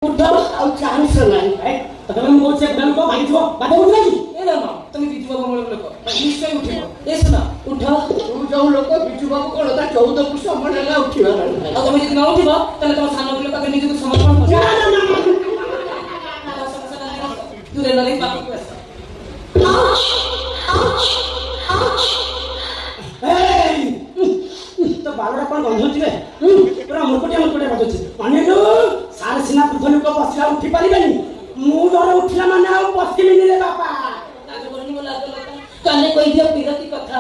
उठ ଆଉ ଚାନ୍ସ ନାହିଁ ଭାଇ ତମେ ମୁଁ କହୁଛି ବ୍ୟାଙ୍କ ଭାଙ୍ଗିଯିବ ବାଟ ବୁଝି ନାହିଁ ଏ ନା ତମେ ବିଜୁ ବାବୁ ମୂଳ ଲୋକ ନିଶ୍ଚୟ ଉଠିବ ଏ ଶୁଣ ଉଠ ତୁ ଯୋଉ ଲୋକ ବିଜୁ ବାବୁ କଣ ତା 14 ବର୍ଷ ଅମଳ ହେଲା ଉଠିବାର ନାହିଁ ଆଉ ତମେ ଯଦି ନ ଉଠିବ ତାହେଲେ ତମ ସାନ ପିଲା ପାଖରେ ନିଜକୁ ସମର୍ପଣ କର ଦୂରେ ନ ରହି ପାଖକୁ ଆସ ତ ବାଲଟା କଣ ଗନ୍ଧୁଛି ରେ ପୁରା ମୁର୍କଟିଆ ବାଜୁଛି ଅନେକ ସାରେ ସିନା ବୃଦ୍ଧ ଲୋକ ବସିଲା ଉଠି ପାରିବେନି ମୁଁ ଧର ଉଠିଲା ମାନେ ଆଉ ବସିବିନି ରେ ବାପା କାନେ କହିଦିଅ ବିରତି କଥା